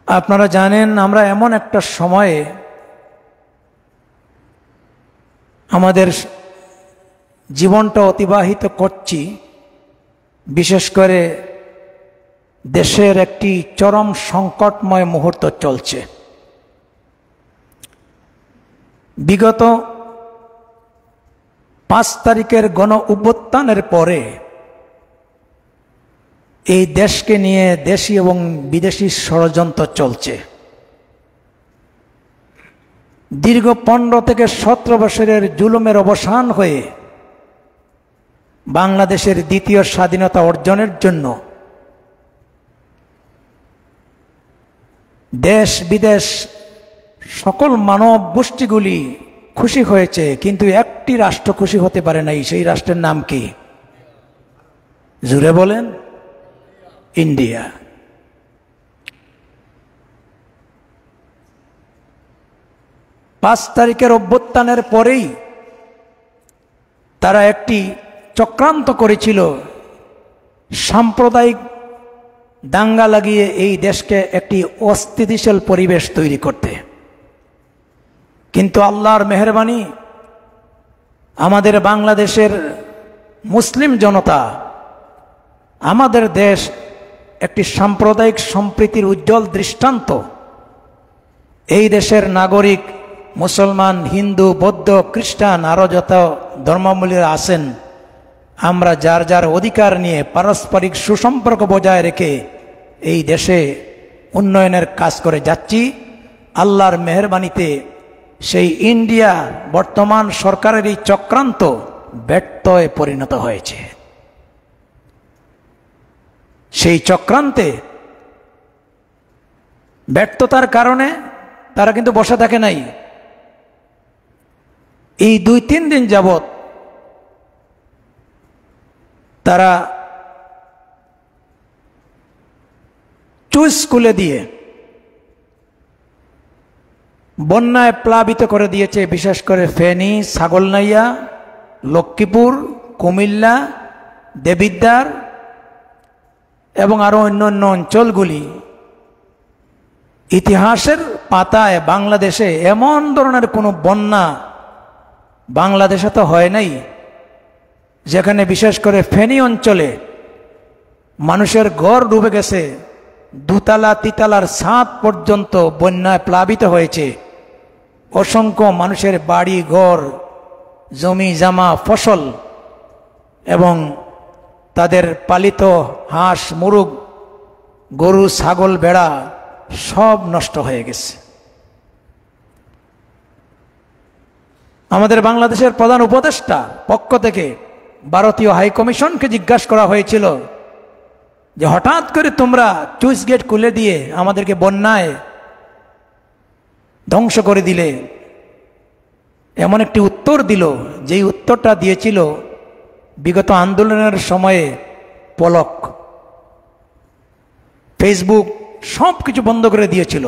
আপনারা জানেন আমরা এমন একটা সময়ে আমাদের জীবনটা অতিবাহিত করছি, বিশেষ করে দেশের একটি চরম সংকটময় মুহূর্ত চলছে। বিগত 5 তারিখের গণ অভ্যুত্থানের পরে এই দেশকে নিয়ে দেশি এবং বিদেশি ষড়যন্ত্র চলছে। দীর্ঘ 15 থেকে 17 বছরের জুলুমের অবসান হয়ে বাংলাদেশের দ্বিতীয় স্বাধীনতা অর্জনের জন্য দেশ বিদেশ সকল মানব গোষ্ঠীগুলি খুশি হয়েছে, কিন্তু একটি রাষ্ট্র খুশি হতে পারে নাই। সেই রাষ্ট্রের নাম কি? জুড়ে বলেন। ইন্ডিয়া। পাঁচ তারিখের অভ্যুত্থানের পরেই তারা একটি চক্রান্ত করেছিল সাম্প্রদায়িক দাঙ্গা লাগিয়ে এই দেশকে একটি অস্থিতিশীল পরিবেশ তৈরি করতে। কিন্তু আল্লাহর মেহেরবানি, আমাদের বাংলাদেশের মুসলিম জনতা, আমাদের দেশ একটি সাম্প্রদায়িক সম্প্রীতির উজ্জ্বল দৃষ্টান্ত। এই দেশের নাগরিক মুসলমান, হিন্দু, বৌদ্ধ, খ্রিস্টান, আরও যত ধর্মাবলম্বীরা আছেন, আমরা যার যার অধিকার নিয়ে পারস্পরিক সুসম্পর্ক বজায় রেখে এই দেশে উন্নয়নের কাজ করে যাচ্ছি। আল্লাহর মেহেরবানিতে সেই ইন্ডিয়া বর্তমান সরকারের এই চক্রান্ত ব্যর্থয়ে পরিণত হয়েছে। সেই চক্রান্তে ব্যর্থতার কারণে তারা কিন্তু বসে থাকে নাই। এই 2-3 দিন যাবৎ তারা চুইস খুলে দিয়ে বন্যায় প্লাবিত করে দিয়েছে, বিশেষ করে ফেনী, ছাগলনাইয়া, লক্ষ্মীপুর, কুমিল্লা, দেবিদ্বার এবং আরো অন্যান্য অঞ্চলগুলি। ইতিহাসের পাতায় বাংলাদেশে এমন ধরনের কোনো বন্যা বাংলাদেশে তো হয় নাই, যেখানে বিশেষ করে ফেনী অঞ্চলে মানুষের ঘর ডুবে গেছে, 2তলা 3তলার ছাদ পর্যন্ত বন্যায় প্লাবিত হয়েছে। অসংখ্য মানুষের বাড়ি ঘর, জমি জামা, ফসল এবং তাদের পালিত হাঁস মুরগ, গরু, ছাগল, ভেড়া সব নষ্ট হয়ে গেছে। আমাদের বাংলাদেশের প্রধান উপদেষ্টা পক্ষ থেকে ভারতীয় হাইকমিশনকে জিজ্ঞাসা করা হয়েছিল যে হঠাৎ করে তোমরা চুইস গেট খুলে দিয়ে আমাদেরকে বন্যায় ধ্বংস করে দিলে। এমন একটি উত্তর দিল, যেই উত্তরটা দিয়েছিল বিগত আন্দোলনের সময়ে পলক, ফেসবুক সব কিছু বন্ধ করে দিয়েছিল।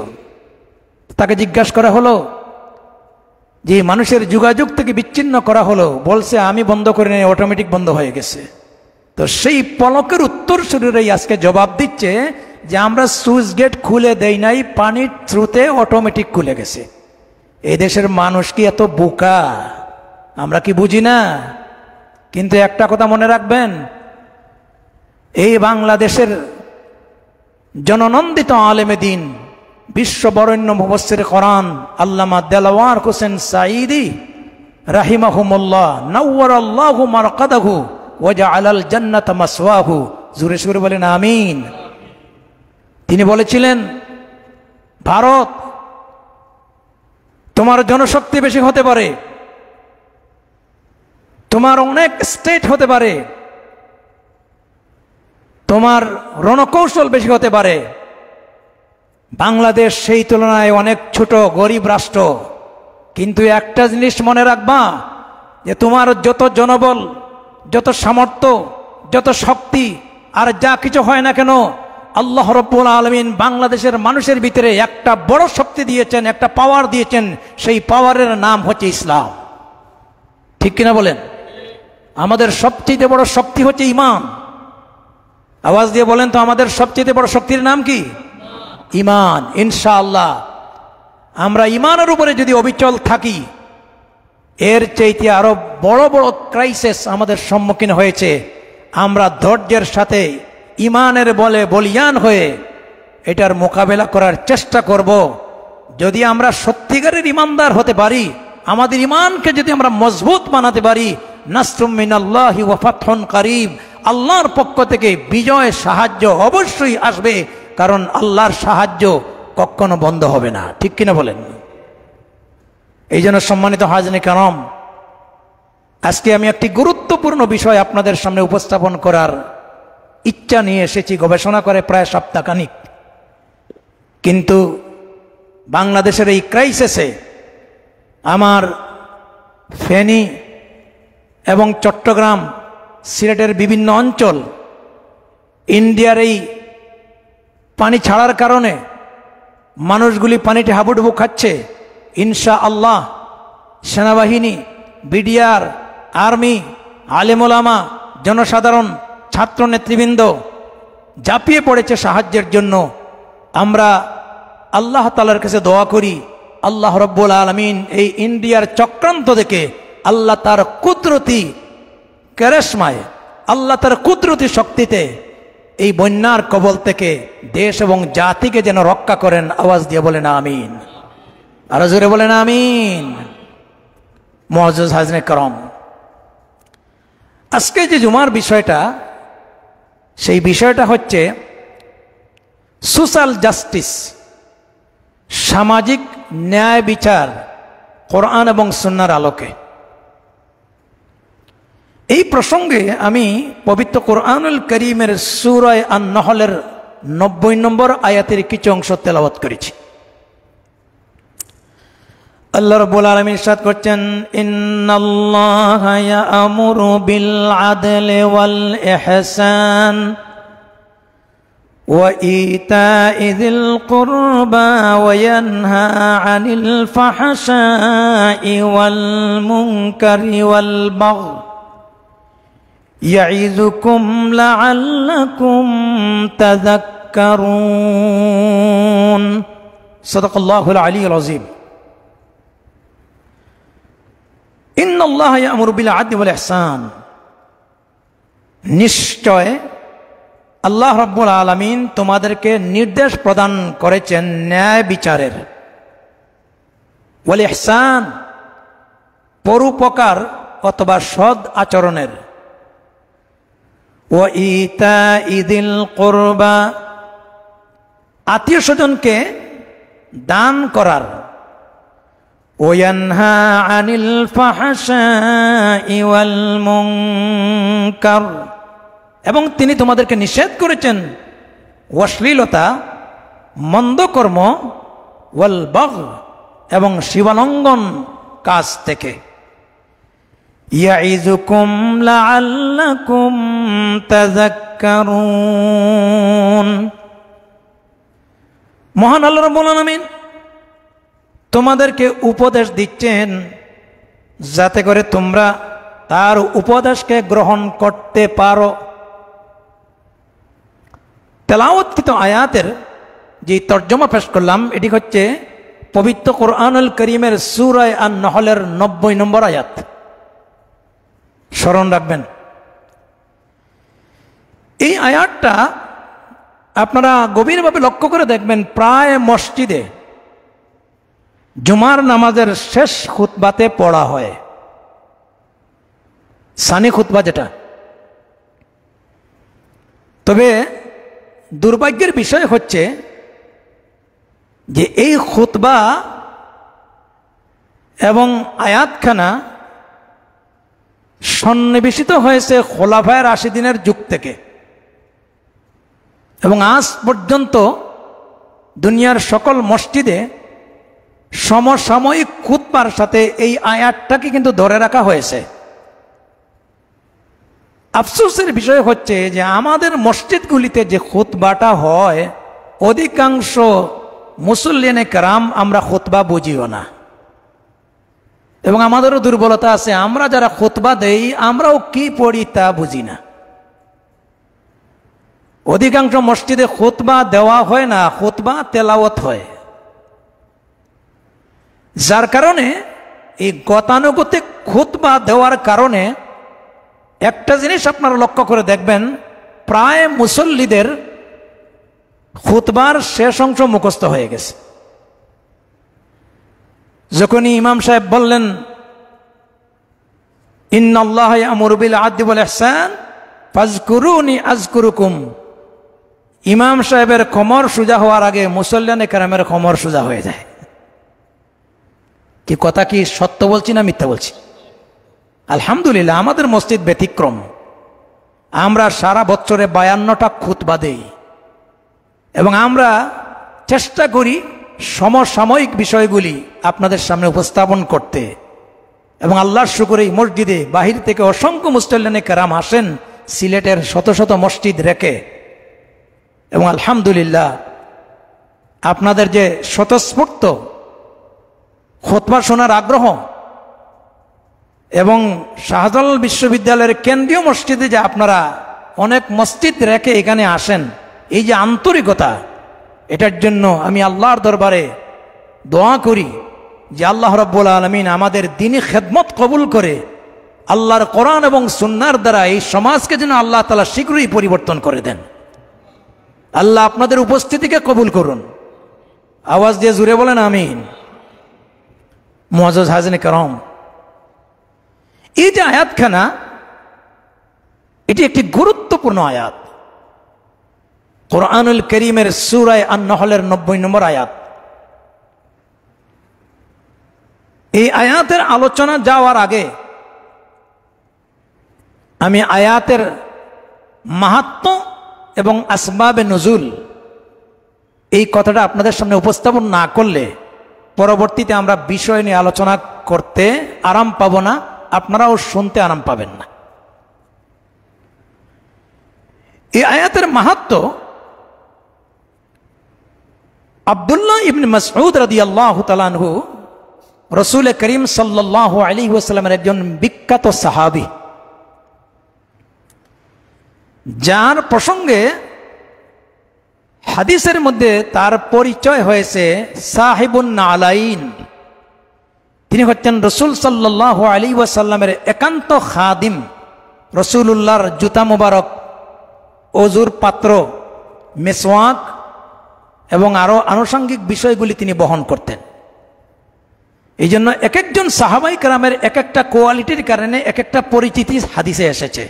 তাকে জিজ্ঞাসা করা হলো যে মানুষের যোগাযোগ থেকে বিচ্ছিন্ন করা হলো, বলছে আমি বন্ধ করে নেই, অটোমেটিক বন্ধ হয়ে গেছে। তো সেই পলকের উত্তর শরীরেই আজকে জবাব দিচ্ছে যে আমরা সুইচ গেট খুলে দেই নাই, পানির থ্রুতে অটোমেটিক খুলে গেছে। এই দেশের মানুষ কি এত বোকা? আমরা কি বুঝি না? কিন্তু একটা কথা মনে রাখবেন, এই বাংলাদেশের জননন্দিত আলেমে দিন, বিশ্ববরেণ্য মুফাসসির কোরআন আল্লামা দেলাওয়ার হোসেন সাঈদী রাহিমাহুমুল্লাহ নাওয়ারাল্লাহু মারকাদাহু ওয়া জাআলাল জান্নাতা মাসওয়াহু, জোরে সুরে বলেন আমিন। তিনি বলেছিলেন, ভারত তোমার জনশক্তি বেশি হতে পারে, তোমার অনেক স্টেট হতে পারে, তোমার রণকৌশল বেশি হতে পারে, বাংলাদেশ সেই তুলনায় অনেক ছোট গরিব রাষ্ট্র। কিন্তু একটা জিনিস মনে রাখবা, যে তোমার যত জনবল, যত সামর্থ্য, যত শক্তি আর যা কিছু হয় না কেন, আল্লাহ রাব্বুল আলামিন বাংলাদেশের মানুষের ভিতরে একটা বড় শক্তি দিয়েছেন, একটা পাওয়ার দিয়েছেন। সেই পাওয়ারের নাম হচ্ছে ইসলাম। ঠিক কিনা বলেন? আমাদের সবচেয়ে বড় শক্তি হচ্ছে ঈমান। আওয়াজ দিয়ে বলেন তো, আমাদের সবচেয়ে বড় শক্তির নাম কি? ইমান। ইনশাআল্লাহ আমরা ইমানের উপরে যদি অবিচল থাকি, এর চাইতে আরো বড় বড় ক্রাইসিস আমাদের সম্মুখীন হয়েছে, আমরা ধৈর্যের সাথে ইমানের বলে বলিয়ান হয়ে এটার মোকাবেলা করার চেষ্টা করব। যদি আমরা সত্যিকারের ইমানদার হতে পারি, আমাদের ইমানকে যদি আমরা মজবুত বানাতে পারি, নাসরুম মিনাল্লাহি ওয়া ফাতহুন কারীব, আল্লাহর পক্ষ থেকে বিজয় সাহায্য অবশ্যই আসবে, কারণ আল্লাহর সাহায্য কখনো বন্ধ হবে না। ঠিক কিনা বলেন? এই জন্য সম্মানিত হাজরিন কিরাম, আজকে আমি একটি গুরুত্বপূর্ণ বিষয় আপনাদের সামনে উপস্থাপন করার ইচ্ছা নিয়ে এসেছি, গবেষণা করে প্রায় সপ্তাহখানিক। কিন্তু বাংলাদেশের এই ক্রাইসিসে আমার ফেনী এবং চট্টগ্রাম, সিলেটের বিভিন্ন অঞ্চল, ইন্ডিয়ার এই পানি ছাড়ার কারণে মানুষগুলি পানিতে হাবুডুবু খাচ্ছে। ইনশাআল্লাহ সেনাবাহিনী, বিডিআর, আর্মি, আলেম ওলামা, জনসাধারণ, ছাত্র নেতৃবৃন্দ ঝাঁপিয়ে পড়েছে সাহায্যের জন্য। আমরা আল্লাহ তাআলার কাছে দোয়া করি, আল্লাহ রব্বুল আলামিন এই ইন্ডিয়ার চক্রান্ত থেকে আল্লাহ তার কুদরতি ক্যারেশমায়, আল্লাহ তার কুদরতি শক্তিতে এই বন্যার কবল থেকে দেশ এবং জাতিকে যেন রক্ষা করেন। আওয়াজ দিয়ে বলেন আমিন, আরো জোরে বলেন আমিন। মুআজ্জাজ হাজরিন কিরাম, আজকে যে জুমার বিষয়টা, সেই বিষয়টা হচ্ছে সোশ্যাল জাস্টিস, সামাজিক ন্যায় বিচার কোরআন এবং সুন্নাহর আলোকে। এই প্রসঙ্গে আমি পবিত্র কোরআনুল কারীমের সূরা আন-নহলের 90 নম্বর আয়াতের কিছু অংশ তেলাওয়াত করেছি। আল্লাহ রাব্বুল আলামিন ইরশাদ করছেন, ইন্নাল্লাহা ইয়া'মুরু বিল আদলি ওয়াল ইহসান ওয়া ইতা'i যিল কুরবা ওয়া ইয়ানহা আনিল ফাহশাই ওয়াল মুনকারি ওয়াল বাগই ইয়া'iযুকুম লা'আল্লাকুম তাযাক্কারুন। সাদাকাল্লাহুল আলিয়্যুল আযীম। ইন্নাল্লাহা ইয়া'মুরু বিল আদলি ওয়াল ইহসান, নিশ্চয় আল্লাহ রাব্বুল আলামিন তোমাদেরকে নির্দেশ প্রদান করেছেন ন্যায় বিচারের, ওয়াল ইহসান পরোপকার অথবা সৎ আচরণের, ওয়া ইতা'i যিল কুরবা আত্মীয় স্বজনকে দান করার, ওয়া ইয়ানহা আনিল ফাহশাই ওয়াল মুনকার এবং তিনি তোমাদেরকে নিষেধ করেছেন অশ্লীলতা, মন্দকর্ম, ওয়াল বাগই এবং সীমালঙ্ঘন কাজ থেকে। ইয়া'iযুকুম লা'আল্লাকুম তাযাক্কারুন, মহান আল্লাহ রাব্বুল আলামিন তোমাদেরকে উপদেশ দিচ্ছেন যাতে করে তোমরা তার উপদেশকে গ্রহণ করতে পারো। তেলাওয়াতকৃত আয়াতের যে তর্জমা পেশ করলাম, এটি হচ্ছে পবিত্র কোরআনুল কারীমের সূরা আন-নহলের 90 নম্বর আয়াত। স্মরণ রাখবেন, এই আয়াতটা আপনারা গভীরভাবে লক্ষ্য করে দেখবেন, প্রায় মসজিদে জুমার নামাজের শেষ খুতবাতে পড়া হয়, সানি খুতবা যেটা। তবে দুর্ভাগ্যের বিষয় হচ্ছে যে এই খুতবা এবং আয়াতখানা সন্নিবেশিত হয়েছে খোলাফায়ে রাশিদিনের যুগ থেকে, এবং আজ পর্যন্ত দুনিয়ার সকল মসজিদে সমসাময়িক খুতবার সাথে এই আয়াতটাকে কিন্তু ধরে রাখা হয়েছে। আফসোসের বিষয় হচ্ছে যে আমাদের মসজিদগুলিতে যে খুতবাটা হয়, অধিকাংশ মুসল্লিনে কেরাম আমরা খুতবা বুঝিও না, এবং আমাদেরও দুর্বলতা আছে, আমরা যারা খুতবা দেই আমরাও কি পড়ি তা বুঝি না। অধিকাংশ মসজিদে খুতবা দেওয়া হয় না, খুতবা তেলাওয়াত হয়। যার কারণে এই গতানুগতিক খুতবা দেওয়ার কারণে একটা জিনিস আপনারা লক্ষ্য করে দেখবেন, প্রায় মুসল্লিদের খুতবার শেষ অংশ মুখস্থ হয়ে গেছে। যখনই ইমাম সাহেব বললেন ইন্নাল্লাহ ইয়ামুরু বিল আদলি ওয়াল ইহসান ফাজকুরুনি আযকুরুকুম, ইমাম সাহেবের কোমর সোজা হওয়ার আগে মুসল্লিয়ানে কেরামের কোমর সোজা হয়ে যায়। কি কথা কি সত্য বলছি না মিথ্যা বলছি? আলহামদুলিল্লাহ, আমাদের মসজিদ ব্যতিক্রম। আমরা সারা বছরে 52টা খুতবা দেই এবং আমরা চেষ্টা করি সমসাময়িক বিষয়গুলি আপনাদের সামনে উপস্থাপন করতে। এবং আল্লাহর শুকর, এই মসজিদে বাহির থেকে অসংখ্য মুসল্লিয়ানে কেরাম আসেন সিলেটের শত শত মসজিদ রেখে। এবং আলহামদুলিল্লাহ, আপনাদের যে স্বতঃস্ফূর্ত খুতবা শোনার আগ্রহ এবং শাহজালাল বিশ্ববিদ্যালয়ের কেন্দ্রীয় মসজিদে যে আপনারা অনেক মসজিদ রেখে এখানে আসেন, এই যে আন্তরিকতা, এটার জন্য আমি আল্লাহর দরবারে দোয়া করি যে আল্লাহ রাব্বুল আলামিন আমাদের দ্বীনি খেদমত কবুল করে আল্লাহর কোরআন এবং সুন্নাহর দ্বারা এই সমাজকে যেন আল্লাহ তাআলা শীঘ্রই পরিবর্তন করে দেন। আল্লাহ আপনাদের উপস্থিতিকে কবুল করুন। আওয়াজ দিয়ে জুড়ে বলেন আমিন। মুআজ্জাজ হাজিরিন কিরাম, এই যে আয়াতখানা, এটি একটি গুরুত্বপূর্ণ আয়াত। কোরআনুল কারীমের সূরা আন-নহলের 90 নম্বর আয়াত। এই আয়াতের আলোচনা যাওয়ার আগে আমি আয়াতের মাহাত্ম্য এবং আসবাবে নুজুল এই কথাটা আপনাদের সামনে উপস্থাপন না করলে পরবর্তীতে আমরা বিষয় নিয়ে আলোচনা করতে আরাম পাব না, আপনারাও শুনতে আরাম পাবেন না। এই আয়াতের মাহাত্ম্য আব্দুল্লাহ ইবনে মাসউদ রাদিয়াল্লাহু তাআলা আনহু, রাসূল করিম সাল্লাল্লাহু আলাইহি ওয়াসাল্লামের একজন বিখ্যাত সাহাবী, যার প্রসঙ্গে হাদিসের মধ্যে তার পরিচয় হয়েছে সাহিবুন নালাইন। তিনি হচ্ছেন রাসূল সাল্লাল্লাহু আলাইহি ওয়াসাল্লামের একান্ত খাদিম। রাসূলুল্লাহর জুতা মুবারক, ওযুর পাত্র, মেসওয়াক এবং আরো আনুষঙ্গিক বিষয়গুলি তিনি বহন করতেন। এই জন্য এক একজন সাহাবাই কেরামের এক একটা কোয়ালিটির কারণে এক একটা পরিচিতি হাদিসে এসেছে।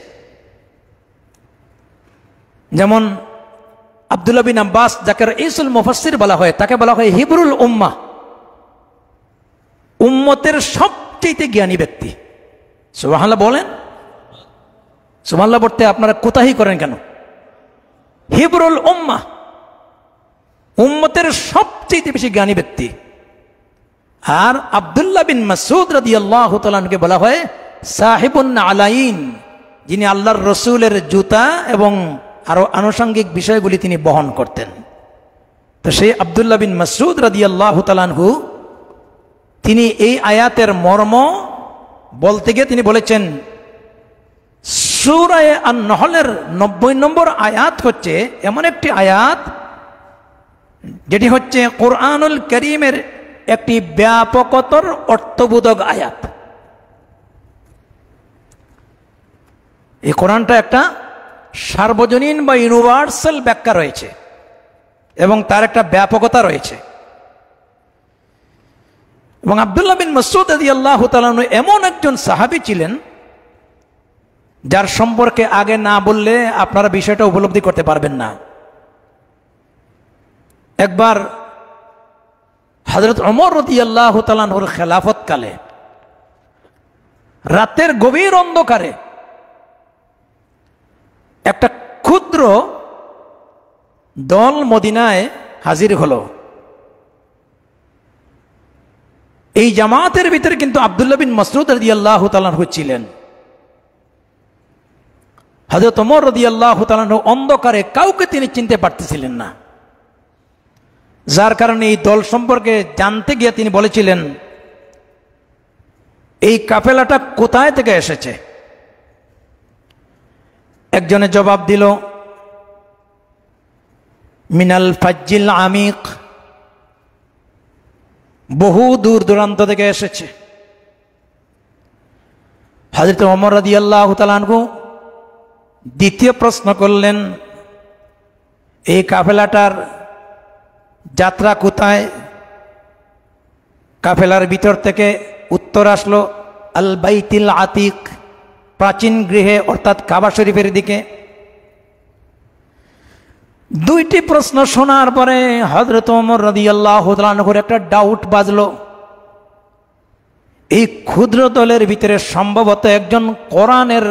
যেমন আব্দুল্লাহ বিন আব্বাস, যাকে রাইসুল মুফাসসির বলা হয়, তাকে বলা হয় হিবরুল উম্মাহ, উম্মতের সবচেয়ে জ্ঞানী ব্যক্তি। সুবহানাল্লাহ বলেন। সুবহানাল্লাহ বলতে আপনারা কোতাহি করেন কেন? হিবরুল উম্মাহ, উম্মতের সবচেয়ে বেশি জ্ঞানী ব্যক্তি। আর আব্দুল্লাহ বিন মাসউদ রাদিয়াল্লাহু তাআলা আনহুকে বলা হয় সাহিবুন নালাইন, যিনি আল্লাহর রসুলের জুতা এবং আরো আনুষঙ্গিক বিষয়গুলি তিনি বহন করতেন। তো সেই আব্দুল্লাহ বিন মাসউদ রাদিয়াল্লাহু তাআলা আনহু, তিনি এই আয়াতের মর্ম বলতে গিয়ে তিনি বলেছেন, সূরা আন-নহলের 90 নম্বর আয়াত হচ্ছে এমন একটি আয়াত যেটি হচ্ছে কোরআনুল কারীমের একটি ব্যাপকতর অর্থবোধক আয়াত। এই কোরআনটা একটা সার্বজনীন বা ইউনিভার্সাল ব্যাখ্যা রয়েছে এবং তার একটা ব্যাপকতা রয়েছে। এবং আব্দুল্লাহ বিন মাসউদ রাদিয়াল্লাহু তাআলা আনহু এমন একজন সাহাবী ছিলেন যার সম্পর্কে আগে না বললে আপনারা বিষয়টা উপলব্ধি করতে পারবেন না। একবার হযরত ওমর রাদিয়াল্লাহু তাআলা আনহুর খেলাফত কালে রাতের গভীর অন্ধকারে একটা ক্ষুদ্র দল মদিনায় হাজির হলো। এই জামাতের ভিতরে কিন্তু আব্দুল্লাহ বিন মাসউদ রাদিয়াল্লাহু তাআলা আনহু ছিলেন। হযরত ওমর রাদিয়াল্লাহু তাআলা আনহু অন্ধকারে কাউকে তিনি চিনতে পারতেছিলেন না, যার কারণে এই দল সম্পর্কে জানতে গিয়ে তিনি বলেছিলেন, এই কাফেলাটা কোথায় থেকে এসেছে? একজনে জবাব দিল, মিনাল ফাজ্জিল আমিক, বহু দূর দূরান্ত থেকে এসেছে। হযরত ওমর রাদিয়াল্লাহু তাআলা আনহু দ্বিতীয় প্রশ্ন করলেন, এই কাফেলাটার যাত্রা কোথায়? কাফেলার ভিতর থেকে উত্তর আসলো আল বাইতিল আতিক, প্রাচীন গৃহে অর্থাৎ কাবা শরীফের দিকে। দুইটি প্রশ্ন শোনার পরে হযরত ওমর রাদিয়াল্লাহু তাআলা আনহুর একটা ডাউট বাজলো, এই ক্ষুদ্র দলের ভিতরে সম্ভবত একজন কোরআনের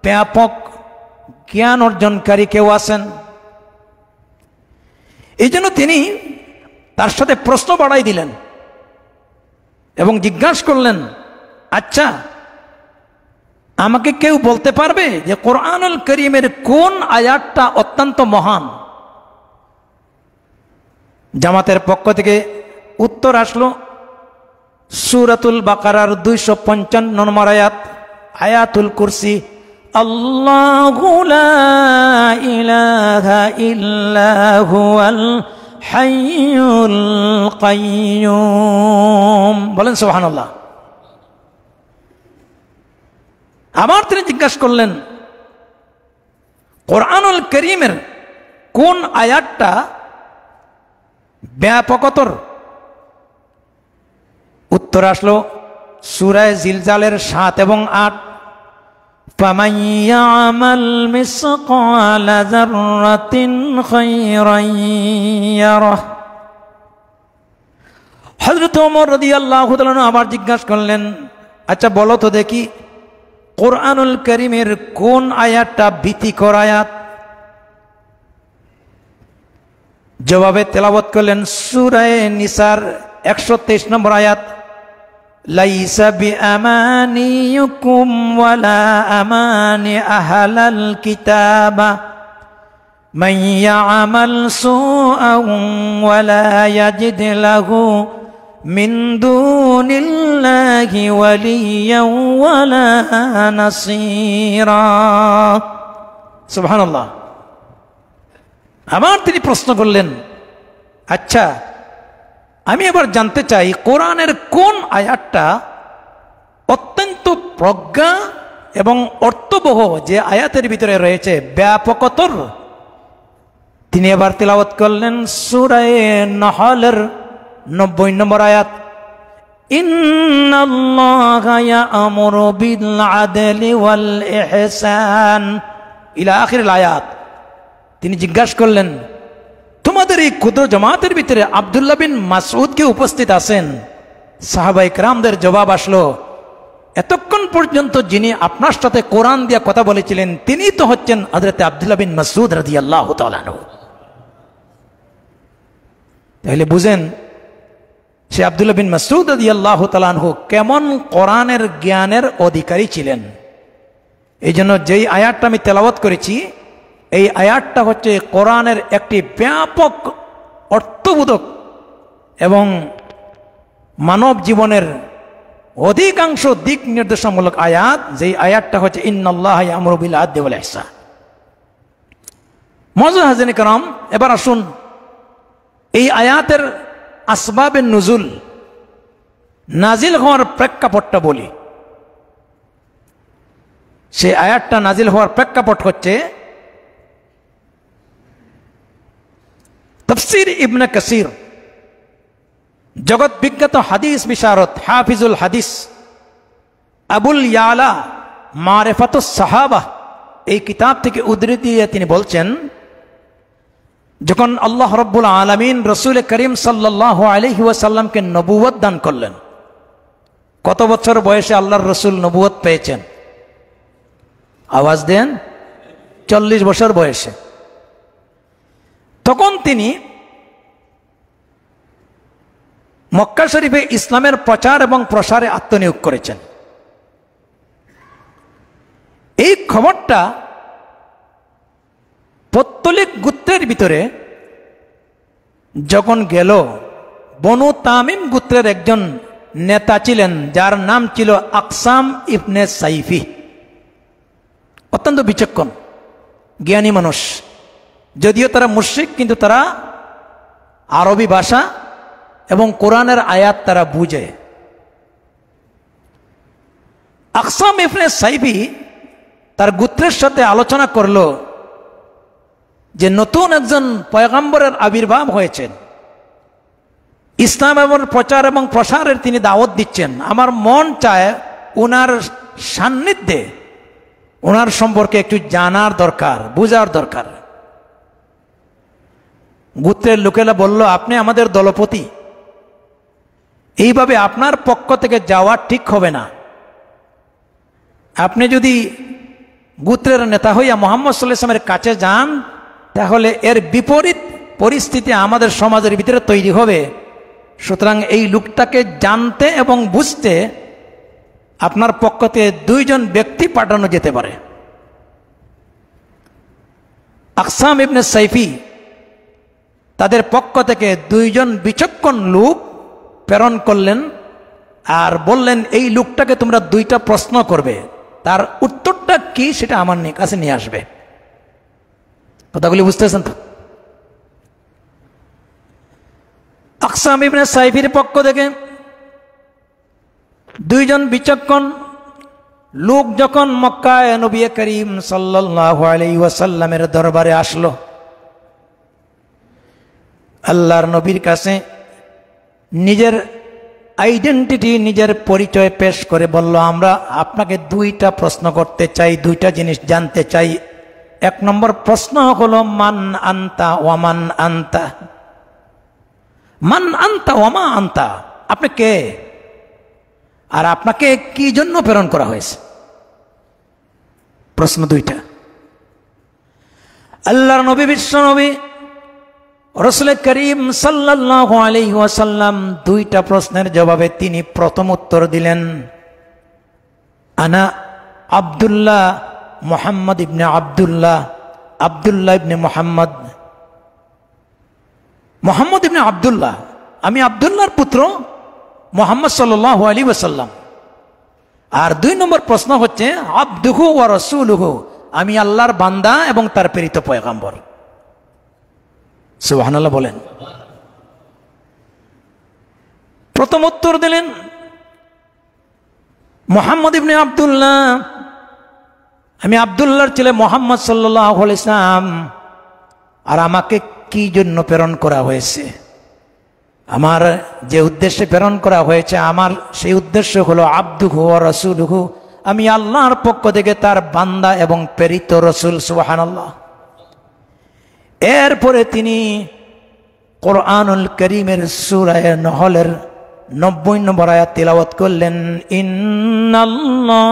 ব্যাপক জ্ঞান অর্জনকারী কেউ আছেন। এই জন্য তিনি তার সাথে প্রশ্ন বাড়াই দিলেন এবং জিজ্ঞাসা করলেন, আচ্ছা আমাকে কেউ বলতে পারবে যে কোরআনুল কারীমের কোন আয়াতটা অত্যন্ত মহান? জামাতের পক্ষ থেকে উত্তর আসলো সূরাতুল বাকারার 255 নম্বর আয়াত, আয়াতুল কুরসি, আল্লাহু লা ইলাহা ইল্লা হুয়াল হাইয়ুল কাইয়্যুম। বলেন সুবহানাল্লাহ। আবার তিনি জিজ্ঞাসা করলেন, কোরআনুল কারীমের কোন আয়াতটা ব্যাপকতর? উত্তর আসলো সূরা জিলজালের 7 এবং 8, ফামান ইয়ামাল মিসকালা যাররাতিন খায়রান ইয়ারাহ। হযরত ওমর রাদিয়াল্লাহু তাআলা আবার জিজ্ঞাসা করলেন, আচ্ছা বলো তো দেখি কোরআনুল কারীমের কোন আয়াতটা ভীতিকর আয়াত? জবাবে তেলাওয়াত করলেন সূরা নিসার 123 নম্বর আয়াত, লাইসা বিআমানিকুম ওয়ালা আমানি আহলাল কিতাবা মান ইয়ামাল সুআন ওয়ালা ইয়াজিদ লাহু মিন দুনিল্লাহি ওয়ালিয়্যান ওয়ালা নাসীরা। সুবহানাল্লাহ। আবার তিনি প্রশ্ন করলেন, আচ্ছা আমি এবার জানতে চাই কোরআনের কোন আয়াতটা অত্যন্ত প্রজ্ঞা এবং অর্থবহ, যে আয়াতের ভিতরে রয়েছে ব্যাপকতর? তিনি এবার তিলাওয়াত করলেন সূরা নাহলের 90 নম্বর আয়াত, ইন্নাল্লাহা ইয়া'মুরু বিল আদলি ওয়াল ইহসান ইলা আখিরিল আয়াত। তিনি জিজ্ঞাসা করলেন, তোমাদের এই ক্ষুদ্র জামাতের ভিতরে আব্দুল্লাহ বিন মাসউদ কে উপস্থিত আছেন? সাহাবায়ে কেরামদের জবাব আসলো, এতক্ষণ পর্যন্ত যিনি আপনার সাথে কোরআন দিয়ে কথা বলেছিলেন তিনি তো হচ্ছেন হযরত আব্দুল্লাহ বিন মাসউদ রাদিয়াল্লাহু তাআলা আনহু। তাহলে বুঝেন সে আব্দুল্লাহ বিন মাসউদ রাদিয়াল্লাহু তাআলা আনহু কেমন কোরআনের জ্ঞানের অধিকারী ছিলেন। এই জন্য যেই আয়াতটা আমি তেলাওয়াত করেছি, এই আয়াতটা হচ্ছে কোরআনের একটি ব্যাপক অর্থবোধক এবং মানব জীবনের অধিকাংশ দিক নির্দেশমূলক আয়াত, যেই আয়াতটা হচ্ছে ইন্নাল্লাহা ইয়া'মুরু বিল আদলি ওয়াল ইহসান। মুআজ্জাজ হাজিরিন কিরাম, এবার আসুন এই আয়াতের আসবাবে নুজুল, নাজিল হওয়ার প্রেক্ষাপটটা বলি। সেই আয়াতটা নাজিল হওয়ার প্রেক্ষাপট হচ্ছে তাফসীর ইবনে কাসির, জগৎ বিখ্যাত হাদিস বিশারদ হাফিজুল হাদিস আবুল ইয়ালা মারিফাতুস সাহাবা, এই কিতাব থেকে উদ্ধৃতি দিয়ে তিনি বলছেন, যখন আল্লাহ রাব্বুল আলামিন রাসূল করিম সাল্লাল্লাহু আলাইহি ওয়াসাল্লামকে নবুয়ত দান করলেন, কত বছর বয়সে আল্লাহর রাসূল নবুয়ত পেয়েছেন? আওয়াজ দেন, 40 বছর বয়সে। তখন তিনি মক্কা শরীফে ইসলামের প্রচার এবং প্রসারে আত্মনিয়োগ করেছেন। এই খবরটা পৌত্তলিক গোত্রের ভিতরে যখন গেল, বনু তামিম গোত্রের একজন নেতা ছিলেন যার নাম ছিল আকসাম ইবনে সাইফি, অত্যন্ত বিচক্ষণ জ্ঞানী মানুষ, যদিও তারা মুশরিক, কিন্তু তারা আরবি ভাষা এবং কোরআনের আয়াত তারা বুঝে। আকসাম ইবনে সাইফি তার গোত্রের সাথে আলোচনা করলো যে নতুন একজন পয়গম্বরের আবির্ভাব হয়েছেন, ইসলাম এবং প্রচার এবং প্রসারের তিনি দাওয়াত দিচ্ছেন। আমার মন চায় ওনার সান্নিধ্যে ওনার সম্পর্কে একটু জানার দরকার, বুঝার দরকার। গোত্রের লোকেরা বলল, আপনি আমাদের দলপতি, এইভাবে আপনার পক্ষ থেকে যাওয়া ঠিক হবে না। আপনি যদি গোত্রের নেতা হইয়া মুহাম্মদ সাল্লাল্লাহু আলাইহি ওয়াসাল্লামের কাছে যান, তাহলে এর বিপরীত পরিস্থিতি আমাদের সমাজের ভিতরে তৈরি হবে। সুতরাং এই লোকটাকে জানতে এবং বুঝতে আপনার পক্ষ থেকে 2 জন ব্যক্তি পাঠানো যেতে পারে। আকসাম ইবনে সাইফি তাদের পক্ষ থেকে 2 জন বিচক্ষণ লোক প্রেরণ করলেন আর বললেন, এই লোকটাকে তোমরা 2টা প্রশ্ন করবে, তার উত্তরটা কি সেটা আমার কাছে নিয়ে আসবে। কথাগুলি বুঝতেছেন তো? আকসাম ইবনে সাইফির পক্ষ থেকে 2 জন বিচক্ষণ লোক যখন মক্কায় নবী করিম সাল্লাল্লাহু আলাইহি ওয়াসাল্লামের দরবারে আসলো, আল্লাহর নবীর কাছে নিজের আইডেন্টিটি, নিজের পরিচয় পেশ করে বলল, আমরা আপনাকে 2টা প্রশ্ন করতে চাই, 2টা জিনিস জানতে চাই। 1 নম্বর প্রশ্ন হলো, মান আনতা ওয়ামান আনতা। মান আনতা ওয়ামা আনতা, আপনি কে আর আপনাকে কি জন্য প্রেরণ করা হয়েছে? প্রশ্ন 2টা। আল্লাহর নবী, বিশ্ব নবী রাসূল করিম সাল্লাল্লাহু আলাইহি ওয়াসাল্লাম 2টা প্রশ্নের জবাবে তিনি প্রথম উত্তর দিলেন, আনা আব্দুল্লাহ মুহাম্মদ ইবনে আব্দুল্লাহ, আব্দুল্লাহ ইবনে মুহাম্মদ, মুহাম্মদ ইবনে আব্দুল্লাহ, আমি আব্দুল্লাহর পুত্র মুহাম্মদ সাল্লাল্লাহু আলাইহি ওয়াসাল্লাম। আর 2 নম্বর প্রশ্ন হচ্ছে, আবদুহু ওয়া রাসূলুহু, আমি আল্লাহর বান্দা এবং তার প্রেরিত পয়গম্বর। সুবহানাল্লাহ বলেন। প্রথম উত্তর দিলেন মুহাম্মদ ইবনে আব্দুল্লাহ, আমি আব্দুল্লাহর ছেলে মুহাম্মদ সাল্লাল্লাহু আলাইহি ওয়াসাল্লাম। আর আমাকে কি জন্য প্রেরণ করা হয়েছে? আমার যে উদ্দেশ্যে প্রেরণ করা হয়েছে, আমার সেই উদ্দেশ্য হলো আবদুহু ওয়া রাসূলুহু, আমি আল্লাহর পক্ষ থেকে তার বান্দা এবং প্রেরিত রাসূল। সুবহানাল্লাহ। এরপরে তিনি কোরআনুল কারীমের সূরা নহলের 90 নম্বর আয়াত তিলাওয়াত করলেন, ইন্নাল্লাহা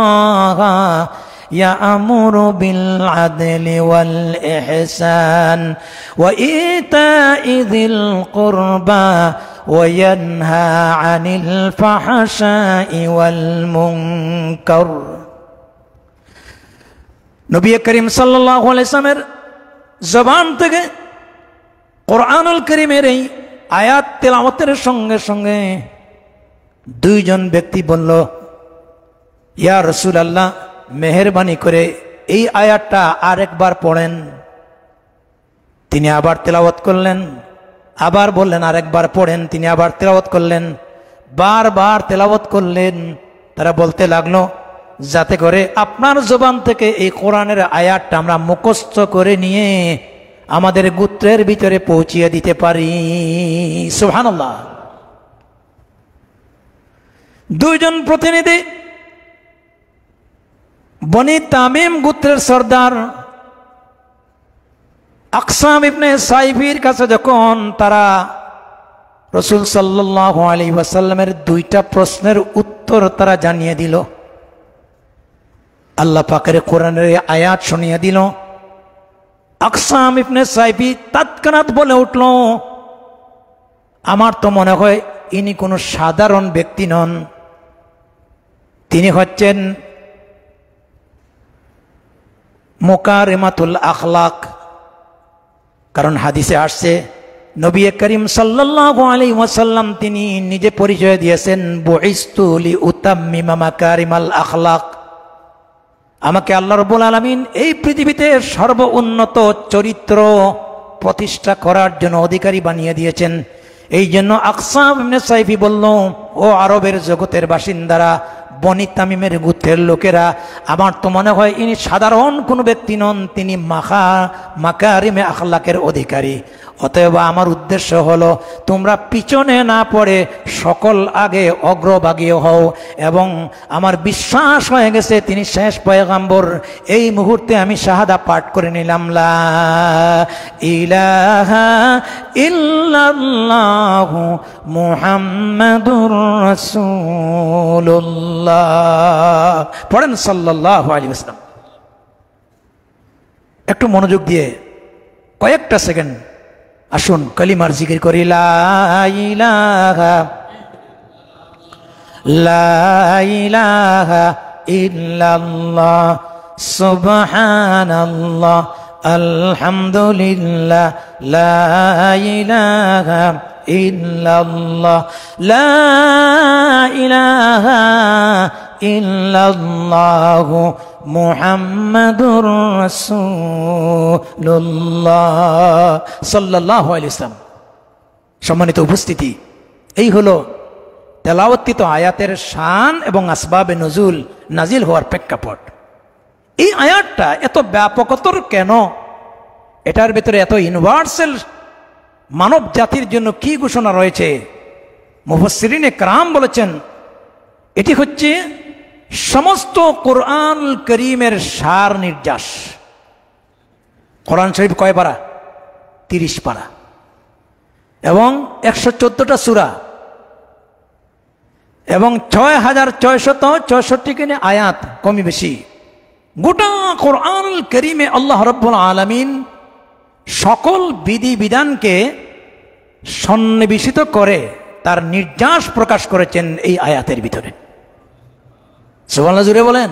ইয়া'মুরু বিল আদলি ওয়াল ইহসান ওয়া ইতা'i যিল কুরবা ওয়া ইয়ানহা আনিল ফাহশাই ওয়াল মুনকার। নবী করিম সাল্লাল্লাহু আলাইহি ওয়াসাল্লামের জবান থেকে কোরআনুল কারীমের এই আয়াত তেলাওয়াতের সঙ্গে সঙ্গে 2 জন ব্যক্তি বলল, ইয়া রাসূলুল্লাহ, মেহেরবানি করে এই আয়াতটা আরেকবার পড়েন। তিনি আবার তেলাওয়াত করলেন, আবার বললেন আরেকবার পড়েন। তিনি আবার তেলাওয়াত করলেন, বারবার তেলাওয়াত করলেন। তারা বলতে লাগলো, যাতে করে আপনার জবান থেকে এই কোরআনের আয়াতটা আমরা মুখস্থ করে নিয়ে আমাদের গোত্রের ভিতরে পৌঁছিয়ে দিতে পারি। সুবহানাল্লাহ। 2 জন প্রতিনিধি বনি তামিম গোত্রের সর্দার আকসাম ইবনে সাইফির কাছে যখন তারা রাসূল সাল্লাল্লাহু আলাইহি ওয়াসাল্লামের 2টা প্রশ্নের উত্তর তারা জানিয়ে দিল, আল্লাহ পাকের কোরআনের আয়াত শুনিয়ে দিল, আকসাম ইবনে সাইফি তৎক্ষণাৎ বলে উঠল, আমার তো মনে হয় ইনি কোনো সাধারণ ব্যক্তি নন, তিনি হচ্ছেন মুকারিমাতুল আখলাক। কারণ হাদিসে আসছে, নবী করিম সাল্লাল্লাহু আলাইহি ওয়াসাল্লাম তিনি নিজে পরিচয় দিয়েছেন, বুইস্তু লিউতাম্মিমা মাকারিমাল আখলাক, আমাকে আল্লাহ রাব্বুল আলামিন এই পৃথিবীতে সর্বোন্নত চরিত্র প্রতিষ্ঠা করার জন্য অধিকারী বানিয়ে দিয়েছেন। এই জন্য আকসা ইবনে সাইফি বলল, ও আরবের জগতের বাসিন্দারা, বনি তামিমের গোত্রের লোকেরা, আমার তো মনে হয় ইনি সাধারণ কোনো ব্যক্তি নন, তিনি মাকারিমে আখলাকের অধিকারী। অতএব আমার উদ্দেশ্য হলো তোমরা পিছনে না পড়ে সকল আগে অগ্রভাগী হও, এবং আমার বিশ্বাস হয়ে গেছে তিনি শেষ পয়গম্বর। এই মুহূর্তে আমি শাহাদা পাঠ করে নিলাম, লা ইলাহা ইল্লাল্লাহু মুহাম্মাদুর রাসূলুল্লাহ। পড়েন সাল্লাল্লাহু আলাইহি ওয়াসাল্লাম। একটু মনোযোগ দিয়ে কয়েকটা সেকেন্ড আসুন কালিমার জিকির করি। লা ইলাহা ইল্লাল্লাহ সুবহানাল্লাহ আলহামদুলিল্লাহ লা ইলাহা ইল্লাল্লাহ লা ইলাহা ইল্লাল্লাহ মুহাম্মাদুর রাসূলুল্লাহ সাল্লাল্লাহু আলাইহি ওয়াসাল্লাম। সম্মানিত উপস্থিতি, এই হলো তেলাওয়াতকৃত আয়াতের শান এবং আসবাবে নজুল, নাজিল হওয়ার প্রেক্ষাপট। এই আয়াতটা এত ব্যাপকতর কেন? এটার ভিতরে এত ইউনিভার্সাল মানব জাতির জন্য কি ঘোষণা রয়েছে? মুফাসসিরিনে কেরাম বলেছেন, এটি হচ্ছে সমস্ত কোরআন করিমের সার নির্যাস। কোরআন শরীফ কয় পারা? 30 পারা এবং 114টা সূরা এবং 6664 আয়াত, কমই বেশি। গোটা কোরআন করিমে আল্লাহ রাব্বুল আলামিন সকল বিধি বিধানকে সন্নিবেশিত করে তার নির্যাস প্রকাশ করেছেন এই আয়াতের ভিতরে। সুবহানাল্লাহ জুড়ে বলেন।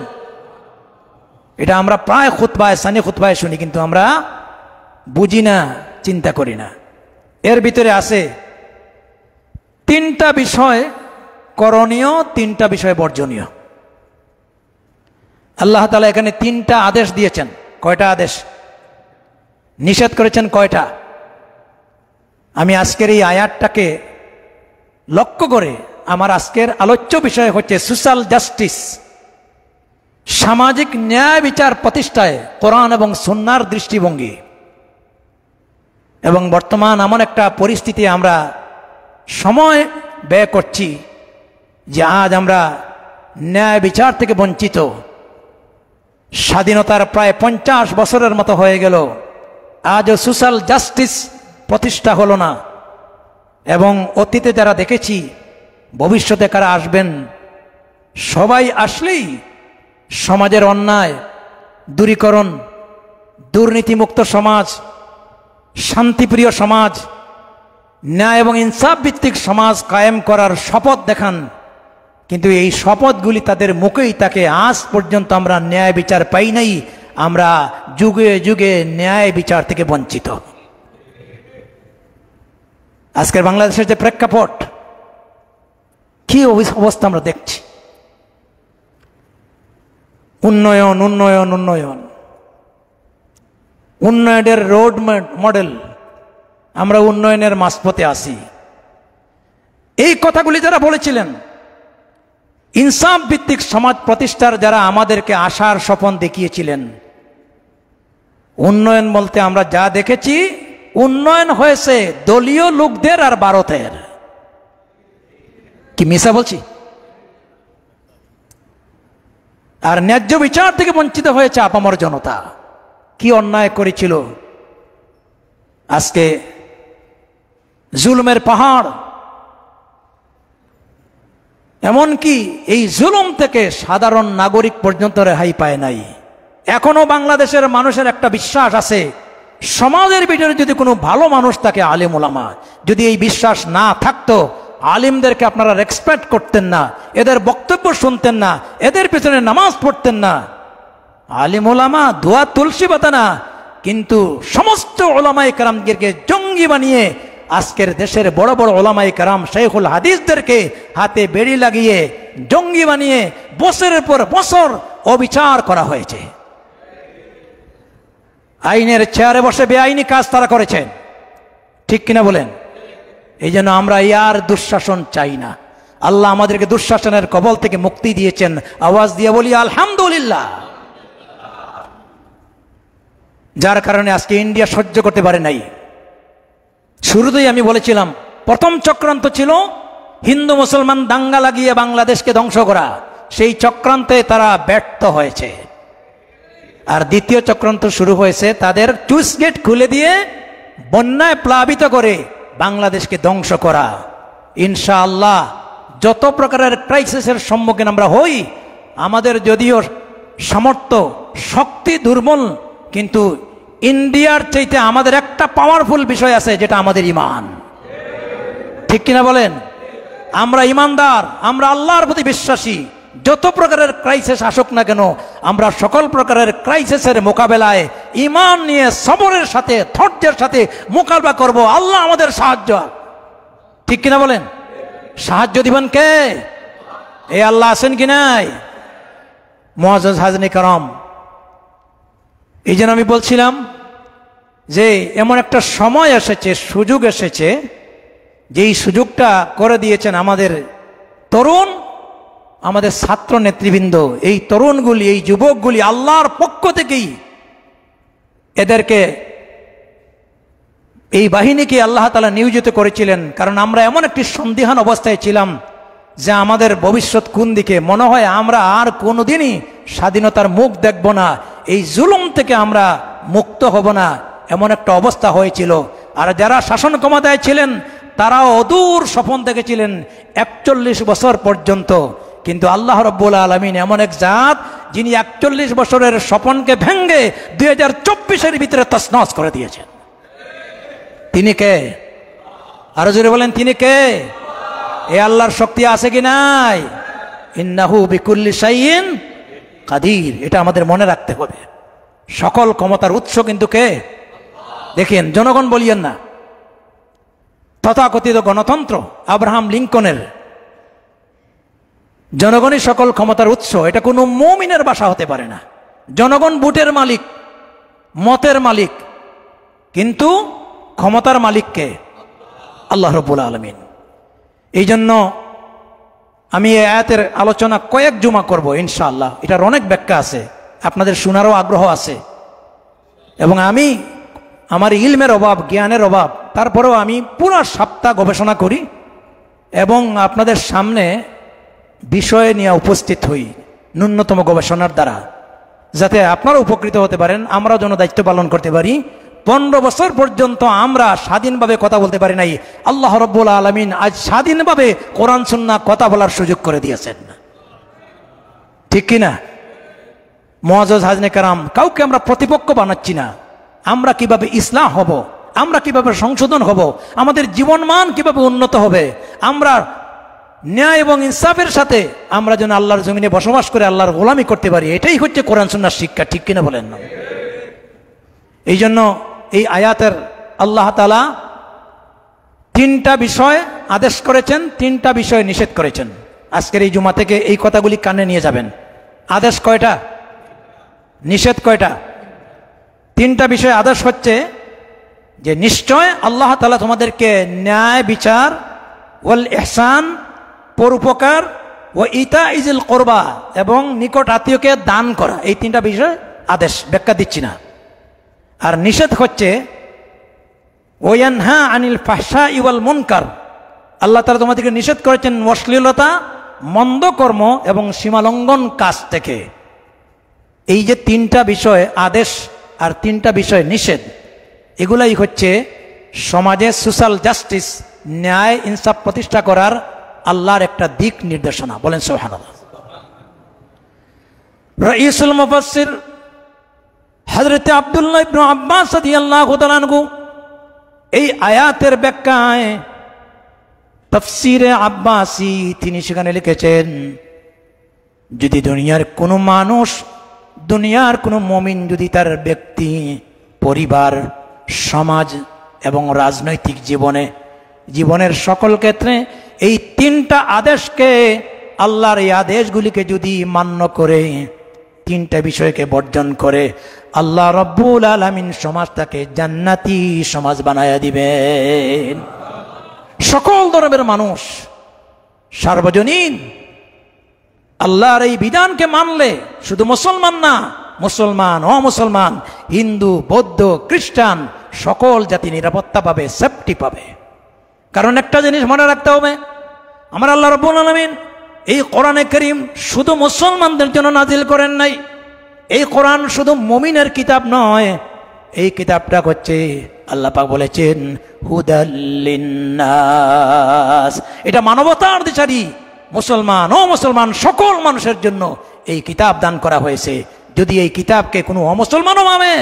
এটা আমরা প্রায় খুতবায়, সানি খুতবায় শুনি, কিন্তু আমরা বুঝি না, চিন্তা করি না। এর ভিতরে আছে 3টা বিষয় করণীয়, 3টা বিষয় বর্জনীয়। আল্লাহ তাআলা এখানে 3টা আদেশ দিয়েছেন। কয়টা আদেশ? নিষেধ করেছেন কয়টা? আমি আজকের এই আয়াতটাকে লক্ষ্য করে আমার আজকের আলোচ্য বিষয় হচ্ছে সোশ্যাল জাস্টিস, সামাজিক ন্যায় বিচার প্রতিষ্ঠায় কোরআন এবং সুন্নাহর দৃষ্টিভঙ্গি। এবং বর্তমান এমন একটা পরিস্থিতি আমরা সময় ব্যয় করছি যে আজ আমরা ন্যায় বিচার থেকে বঞ্চিত। স্বাধীনতার প্রায় 50 বছরের মতো হয়ে গেল, আজও সোশ্যাল জাস্টিস প্রতিষ্ঠা হলো না। এবং অতীতে যারা দেখেছি, ভবিষ্যতে কারা আসবেন, সবাই আসলেই সমাজের অন্যায় দূরীকরণ, দুর্নীতিমুক্ত সমাজ, শান্তিপ্রিয় সমাজ, ন্যায় এবং ইনসাফ ভিত্তিক সমাজ কায়েম করার শপথ দেখান। কিন্তু এই শপথগুলি তাদের মুখেই থাকে। আজ পর্যন্ত আমরা ন্যায় বিচার পাই নাই। আমরা যুগে যুগে ন্যায় বিচার থেকে বঞ্চিত। আজকের বাংলাদেশের যে প্রেক্ষাপট, কি অবস্থা আমরা দেখছি। উন্নয়ন উন্নয়ন উন্নয়ন, উন্নয়নের রোড মডেল, আমরা উন্নয়নের মাঝপথে আসি। এই কথাগুলি যারা বলেছিলেন, ইনসাফ ভিত্তিক সমাজ প্রতিষ্ঠার যারা আমাদেরকে আশার স্বপ্ন দেখিয়েছিলেন, উন্নয়ন বলতে আমরা যা দেখেছি, উন্নয়ন হয়েছে দলীয় লোকদের আর ভারতের। কি মিছা বলছি? আর ন্যায্য বিচার থেকে বঞ্চিত হয়েছে আপামর জনতা। কি অন্যায় করেছিল। আজকে জুলুমের পাহাড়, এমনকি এই জুলুম থেকে সাধারণ নাগরিক পর্যন্ত রেহাই পায় নাই। এখনো বাংলাদেশের মানুষের একটা বিশ্বাস আছে, সমাজের ভিতরে যদি কোনো ভালো মানুষ থাকে, আলেম ওলামা, যদি এই বিশ্বাস না থাকতো, আলিমদেরকে আপনারা রেসপেক্ট করতেন না, এদের বক্তব্য শুনতেন না, এদের পিছনে নামাজ পড়তেন না। আলিম ওলামা দোয়া তুলসী পাতা না, কিন্তু সমস্ত ওলামায়ে কেরামদেরকে জঙ্গি বানিয়ে আজকের দেশের বড় বড় ওলামায়ে কেরাম শাইখুল হাদিসদেরকে হাতে বেড়ি লাগিয়ে জঙ্গি বানিয়ে বছরের পর বছর অবিচার করা হয়েছে। আইনের চেয়ারে বসে বেআইনি কাজ তারা করেছেন, ঠিক কিনা বলেন? এই জন্য আমরা ইয়ার দুঃশাসন চাই না। আল্লাহ আমাদেরকে দুঃশাসনের কবল থেকে মুক্তি দিয়েছেন। আওয়াজ দিয়ে বলি আলহামদুলিল্লাহ। যার কারণে আজকে ইন্ডিয়া সহ্য করতে পারে নাই। শুরুতেই আমি বলেছিলাম, প্রথম চক্রান্ত ছিল হিন্দু মুসলমান দাঙ্গা লাগিয়ে বাংলাদেশকে ধ্বংস করা। সেই চক্রান্তে তারা ব্যর্থ হয়েছে। আর দ্বিতীয় চক্রান্ত শুরু হয়েছে তাদের চুইস গেট খুলে দিয়ে বন্যায় প্লাবিত করে বাংলাদেশকে ধ্বংস করা। ইনশাআল্লাহ যত প্রকারের ক্রাইসিসের সম্মুখীন আমরা হই, আমাদের যদিও সামর্থ্য শক্তি দুর্বল, কিন্তু ইন্ডিয়ার চাইতে আমাদের একটা পাওয়ারফুল বিষয় আছে, যেটা আমাদের ঈমান। ঠিক কিনা বলেন? আমরা ঈমানদার, আমরা আল্লাহর প্রতি বিশ্বাসী। যত প্রকারের ক্রাইসিস আসুক না কেন, আমরা সকল প্রকারের ক্রাইসিসের মোকাবেলায় ঈমান নিয়ে সবরের সাথে ধৈর্যের সাথে মোকাবেলা করব। আল্লাহ আমাদের সাহায্য। ঠিক কিনা বলেন? সাহায্য দিবেন কে? এই আল্লাহ আছেন কি নাই? মুআজ্জাজ হাজরিন کرام, এই জন্য আমি বলছিলাম যে এমন একটা সময় এসেছে, সুযোগ এসেছে, যেই সুযোগটা করে দিয়েছেন আমাদের তরুণ, আমাদের ছাত্র নেতৃবৃন্দ। এই তরুণগুলি, এই যুবকগুলি আল্লাহর পক্ষ থেকেই এদেরকে, এই বাহিনীকে আল্লাহ তাআলা নিয়োজিত করেছিলেন। কারণ আমরা এমন একটি সন্দিহান অবস্থায় ছিলাম যে আমাদের ভবিষ্যৎ কোন দিকে, মনে হয় আমরা আর কোনোদিনই স্বাধীনতার মুখ দেখব না, এই জুলুম থেকে আমরা মুক্ত হব না, এমন একটা অবস্থা হয়েছিল। আর যারা শাসন ক্ষমতায় ছিলেন তারাও অদূর স্বপ্ন দেখেছিলেন 41 বছর পর্যন্ত। কিন্তু আল্লাহ রাব্বুল আলামিন এমন এক জাত, যিনি 41 বছরের স্বপ্নকে ভেঙ্গে 2024-এর ভিতরে তছনছ করে দিয়েছেন। তিনি কে? আরো জোরে বলেন, তিনি কে? এ আল্লাহর শক্তি আছে কি নাই? ইন্নাহু বিকুল্লি শাইইন কাদির। এটা আমাদের মনে রাখতে হবে। সকল ক্ষমতার উৎস কিন্তু কে? দেখেন, জনগণ বলিয়েন না। তথাকথিত গণতন্ত্র আব্রাহাম লিঙ্কনের, জনগণই সকল ক্ষমতার উৎস, এটা কোনো মুমিনের ভাষা হতে পারে না। জনগণ ভোটের মালিক, মতের মালিক, কিন্তু ক্ষমতার মালিক কে? আল্লাহ রাব্বুল আলামিন। এই জন্য আমি এই আয়াতের আলোচনা কয়েক জুমা করব ইনশাআল্লাহ। এটার অনেক ব্যাখ্যা আছে, আপনাদের শোনারও আগ্রহ আছে। এবং আমি, আমার ইলমের অভাব, জ্ঞানের অভাব, তারপরেও আমি পুরো সপ্তাহ গবেষণা করি এবং আপনাদের সামনে বিষয় নিয়ে উপস্থিত হই ন্যূনতম গবেষণার দ্বারা, যাতে আপনারা উপকৃত হতে পারেন, আমরাও যেন দায়িত্ব পালন করতে পারি। 15 বছর পর্যন্ত আমরা স্বাধীনভাবে কথা বলতে পারি নাই। আল্লাহ রাব্বুল আলামিন আজ স্বাধীনভাবে কোরআন সুন্নাহ কথা বলার সুযোগ করে দিয়েছেন। ঠিক কিনা? মুআজ্জাজ হাজরিন کرام, কাউকে আমরা প্রতিপক্ষ বানাচ্ছি না। আমরা কিভাবে ইসলাহ হব, আমরা কিভাবে সংশোধন হব, আমাদের জীবনমান কিভাবে উন্নত হবে, আমরা ন্যায় এবং ইনসাফের সাথে আমরা যেন আল্লাহর জমিনে বসবাস করে আল্লাহর গোলামি করতে পারি, এটাই হচ্ছে কোরআন সুন্নাহর শিক্ষা। ঠিক কিনা বলেন না? এই জন্য এই আয়াতের আল্লাহ তাআলা 3টা বিষয় আদেশ করেছেন, 3টা বিষয় নিষেধ করেছেন। আজকের এই জুমা থেকে এই কথাগুলি কানে নিয়ে যাবেন। আদেশ কয়টা? নিষেধ কয়টা? 3টা বিষয় আদেশ হচ্ছে যে নিশ্চয় আল্লাহ তাআলা তোমাদেরকে ন্যায় বিচার, ওয়াল ইহসান, পরোপকার, ও ইতাইজিল কুরবা, এবং নিকট আত্মীয়কে দান করা, এই 3টা বিষয় আদেশ, ব্যাখ্যা দিচ্ছি না। আর নিষেধ হচ্ছে ওয়ানহা আনিল ফাহশাই ওয়াল মুনকার, আল্লাহ তাআলা তোমাদেরকে নিষেধ করেছেন অশ্লীলতা, মন্দ কর্ম এবং সীমালঙ্ঘন কাজ থেকে। এই যে 3টা বিষয় আদেশ আর 3টা বিষয় নিষেধ, এগুলাই হচ্ছে সমাজে সোশ্যাল জাস্টিস, ন্যায় ইনসাফ প্রতিষ্ঠা করার আল্লাহর একটা দিক নির্দেশনা। বলেন সুবহানাল্লাহ। রাইসুল মুফাসসির হযরত আব্দুল্লাহ ইবনে আব্বাস রাদিয়াল্লাহু তাআলা আনহু এই আয়াতের ব্যাখ্যায় তাফসীরে আব্বাসী তিনি সেখানে লিখেছেন, যদি দুনিয়ার কোনো মানুষ, দুনিয়ার কোনো মুমিন যদি তার ব্যক্তি, পরিবার, সমাজ এবং রাজনৈতিক জীবনের সকল ক্ষেত্রে এই 3টা আদেশকে, আল্লাহর এই আদেশগুলিকে যদি মান্য করে, 3টা বিষয়কে বর্জন করে, আল্লাহ রব্বুল আলামিন সমাজটাকে জান্নাতি সমাজ বানায়া দিবেন। সকল ধর্মের মানুষ সার্বজনীন আল্লাহর এই বিধানকে মানলে শুধু মুসলমান না, মুসলমান, অমুসলমান, হিন্দু, বৌদ্ধ, খ্রিস্টান সকল জাতি নিরাপত্তা পাবে, সেফটি পাবে। কারণ একটা জিনিস মনে রাখতে হবে, আমার আল্লাহ রাব্বুল আলামিন এই কোরআনে কারীম শুধু মুসলমানদের জন্য নাজিল করেন নাই। এই কোরআন শুধু মুমিনের কিতাব নয়, এই কিতাবটা হচ্ছে আল্লাহ পাক বলেছেন হুদাল লিন্নাস, এটা মানবতার দিশারি, মুসলমান ও মুসলমান সকল মানুষের জন্য এই কিতাব দান করা হয়েছে। যদি এই কিতাবকে কোনো অমুসলমানও মানে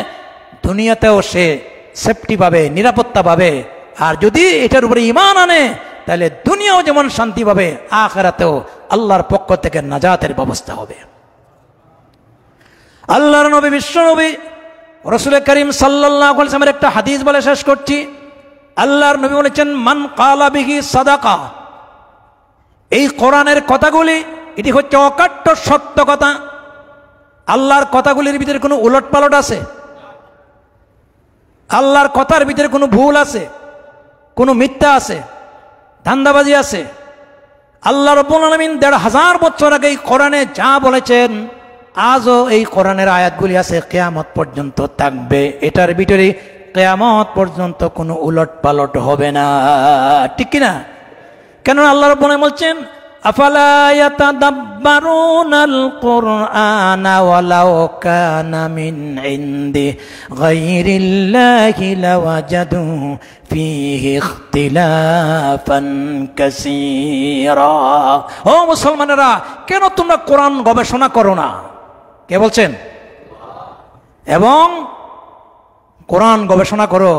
দুনিয়াতেও সে সেফটি পাবে, নিরাপত্তা পাবে, আর যদি এটার উপরে ঈমান আনে তাহলে দুনিয়াও যেমন শান্তি পাবে, আখিরাতেও আল্লাহর পক্ষ থেকে নাজাতের ব্যবস্থা হবে। আল্লাহর নবী, বিশ্ব নবী রাসূল করিম সাল্লাল্লাহু আলাইহি ওয়াসাল্লামের একটা হাদিস বলে শেষ করছি। আল্লাহর নবী বলেছেন মান কালা বিহি সাদাকা, এই কোরআনের কথাগুলি এটি হচ্ছে অকাট্য সত্য কথা। আল্লাহর কথাগুলির ভিতরে কোনো উলটপালট আছে? আল্লাহর কথার ভিতরে কোনো ভুল আছে? কোনো মিথ্যা আছে? ধান্দাবাজি আছে? আল্লাহ রাব্বুল আলামিন ১৫০০ বছর আগে এই কোরআনে যা বলেছেন আজও এই কোরআনের আয়াতগুলি আছে, কিয়ামত পর্যন্ত থাকবে। এটার ভিতরে কিয়ামত পর্যন্ত কোনো উলটপালট হবে না, ঠিক কিনা? কেন আল্লাহ রাব্বুল আলামিন বলছেন আফালা ইয়াতাদাব্বারুনাল কুরআনা ওয়ালাউ কানা মিন ইনদি গায়রিল্লাহি লাওয়াজাদু ফীহি ইখতিলাফান কাসীরা। ও মুসলমানেরা, কেন তোমরা কোরআন গবেষণা করো না? কে বলছেন? এবং কোরআন গবেষণা করো,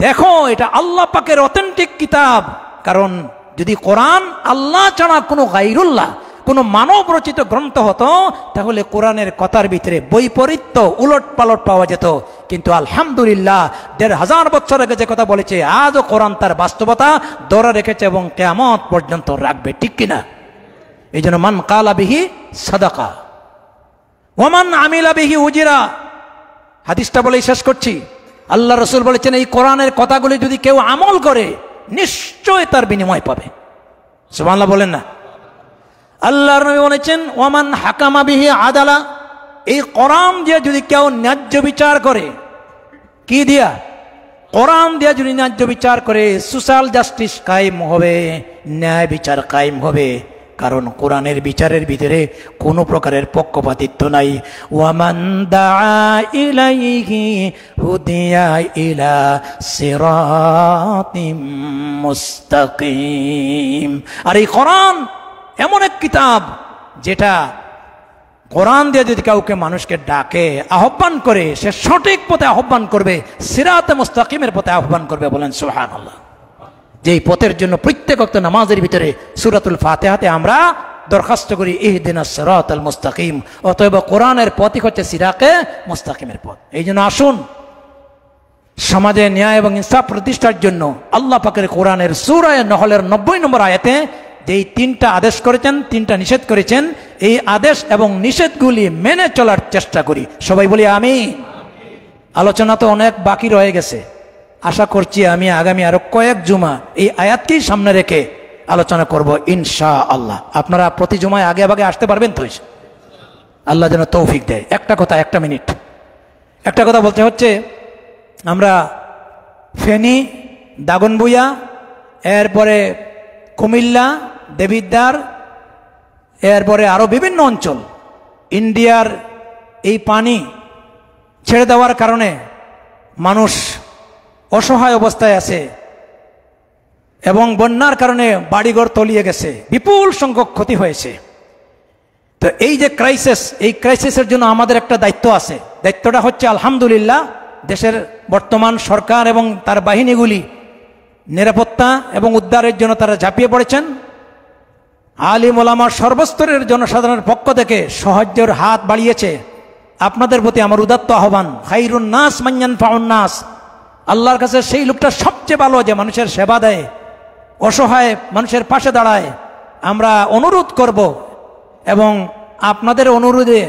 দেখো এটা আল্লাহ পাকের অথেন্টিক কিতাব। কারণ যদি কোরআন আল্লাহ ছাড়া কোনো গায়রুল্লাহ, কোনো মানব রচিত গ্রন্থ হতো তাহলে কোরআনের কথার ভিতরে বৈপরীত্য, উলট পালট পাওয়া যেত। কিন্তু আলহামদুলিল্লাহ ১৫০০ বছর আগে যে কথা বলেছে আজও কোরআন তার বাস্তবতা ধরে রেখেছে এবং কিয়ামত পর্যন্ত রাখবে, ঠিক কিনা? এই জন্য মান কালা বিহি সাদাকা ওমান আমিলা বিহি উজিরা, হাদিসটা বলেই শেষ করছি। আল্লাহ রাসূল বলেছেন এই কোরআনের কথাগুলি যদি কেউ আমল করে নিশ্চয় তার বিনিময় পাবে। সুবহানাল্লাহ বলেন না? আল্লাহর নবী বলেছেন ওয়ামান হাকামা বিহি আদালা, এই কোরআন দিয়ে যদি কেউ ন্যায্য বিচার করে, কি দিয়া? কোরআন দিয়ে যদি ন্যায্য বিচার করে সোশ্যাল জাস্টিস কায়েম হবে, ন্যায় বিচার কায়েম হবে। কারণ কোরআনের বিচারের ভিতরে কোনো প্রকারের পক্ষপাতিত্ব নাই। ওয়ামান দাআ ইলাইহি হুদিয়া ইলা সিরাতিম মুস্তাকিম। আর এই কোরআন এমন এক কিতাব যেটা কোরআন দিয়ে যদি কাউকে মানুষকে ডাকে, আহ্বান করে, সে সঠিক পথে আহ্বান করবে, সিরাতে মুস্তাকিমের পথে আহ্বান করবে। বলেন সুবহানাল্লাহ। যেই পথের জন্য প্রত্যেক ওয়াক্ত নামাজের ভিতরে সূরাতুল ফাতিহাতে আমরা দরখাস্ত করি ইহদিনাস সিরাতাল মুস্তাকিম। অতএব কোরআনের পথই হচ্ছে সিরাতে মুস্তাকিমের পথ। এই জন্য আসুন সমাজে ন্যায় এবং ইনসাফ প্রতিষ্ঠার জন্য আল্লাহ পাকের কোরআনের সূরা নহলের ৯০ নম্বর আয়াতে যেই ৩টা আদেশ করেছেন, ৩টা নিষেধ করেছেন, এই আদেশ এবং নিষেধগুলি মেনে চলার চেষ্টা করি। সবাই বলি আমিন। আলোচনা তো অনেক বাকি রয়ে গেছে, আশা করছি আমি আগামী আরো কয়েক জুমা এই আয়াতকেই সামনে রেখে আলোচনা করব ইনশাআল্লাহ। আপনারা প্রতি জুমায় আগে আগে আসতে পারবেন তো? আল্লাহ যেন তৌফিক দেয়। একটা কথা, একটা মিনিট, একটা কথা বলতে হচ্ছে। আমরা ফেনী, দাগনভূঞা, এরপরে কুমিল্লা, দেবিদ্বার, এরপরে আরো বিভিন্ন অঞ্চল, ইন্ডিয়ার এই পানি ছেড়ে দেওয়ার কারণে মানুষ অসহায় অবস্থায় আছে এবং বন্যার কারণে বাড়িঘর তলিয়ে গেছে, বিপুল সংখ্যক ক্ষতি হয়েছে। তো এই যে ক্রাইসিস, এই ক্রাইসিসের জন্য আমাদের একটা দায়িত্ব আছে। দায়িত্বটা হচ্ছে আলহামদুলিল্লাহ দেশের বর্তমান সরকার এবং তার বাহিনীগুলি নিরাপত্তা এবং উদ্ধারের জন্য তারা ঝাঁপিয়ে পড়েছেন। আলিম ওলামা সর্বস্তরের জনসাধারণের পক্ষ থেকে সাহায্যের হাত বাড়িয়েছে। আপনাদের প্রতি আমার উদাত্ত আহ্বান, খায়রুন নাস মান ইয়ানফাউন নাস, আল্লাহর কাছে সেই লোকটা সবচেয়ে ভালো যে মানুষের সেবা দেয়, অসহায় মানুষের পাশে দাঁড়ায়। আমরা অনুরোধ করব এবং আপনাদের অনুরোধে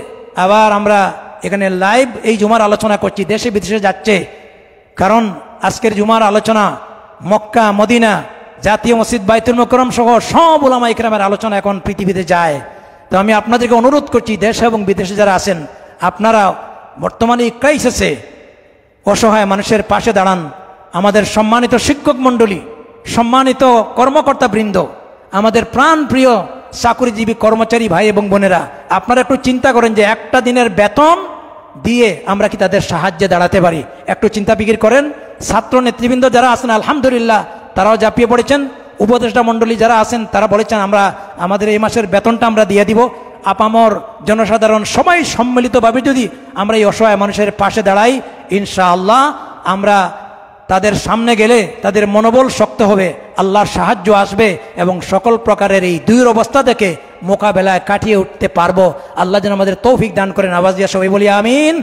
আবার আমরা এখানে লাইভ এই জুমার আলোচনা করছি, দেশে বিদেশে যাচ্ছে। কারণ আজকের জুমার আলোচনা মক্কা, মদিনা, জাতীয় মসজিদ, বাইতুল মুকাররম সহ সব উলামা ইকরামের আলোচনা এখন পৃথিবীতে যায়। তো আমি আপনাদেরকে অনুরোধ করছি, দেশে এবং বিদেশে যারা আছেন, আপনারা বর্তমানে এই ক্রাইসিসে অসহায় মানুষের পাশে দাঁড়ান। আমাদের সম্মানিত শিক্ষক মণ্ডলী, সম্মানিত কর্মকর্তা বৃন্দ, আমাদের প্রাণ প্রিয় চাকুরিজীবী কর্মচারী ভাই এবং বোনেরা, আপনারা একটু চিন্তা করেন যে একটা দিনের বেতন দিয়ে আমরা কি তাদের সাহায্যে দাঁড়াতে পারি? একটু চিন্তা ফিকির করেন। ছাত্র নেতৃবৃন্দ যারা আছেন আলহামদুলিল্লাহ তারাও ঝাঁপিয়ে পড়েছেন। উপদেষ্টা মণ্ডলী যারা আছেন তারা বলেছেন আমরা আমাদের এই মাসের বেতনটা আমরা দিয়ে দিব। আপামর জনসাধারণ সবাই সম্মিলিতভাবে যদি আমরা এই অসহায় মানুষের পাশে দাঁড়াই, ইনশাআল্লাহ আমরা তাদের সামনে গেলে তাদের মনোবল শক্ত হবে, আল্লাহর সাহায্য আসবে এবং সকল প্রকারের এই দুরবস্থা থেকে মোকাবেলায় কাটিয়ে উঠতে পারবো। আল্লাহ যেন আমাদের তৌফিক দান করেন। আওয়াজ দিয়ে সবাই বলি আমিন।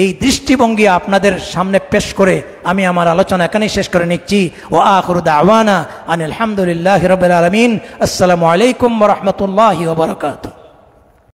এই দৃষ্টিভঙ্গি আপনাদের সামনে পেশ করে আমি আমার আলোচনা এখানেই শেষ করে নিচ্ছি। ও আখিরু দাওয়ানা আনিল হামদুলিল্লাহি রাব্বিল আলামিন। আসসালামু আলাইকুম ওয়া রাহমাতুল্লাহি ওয়া বারাকাতুহু।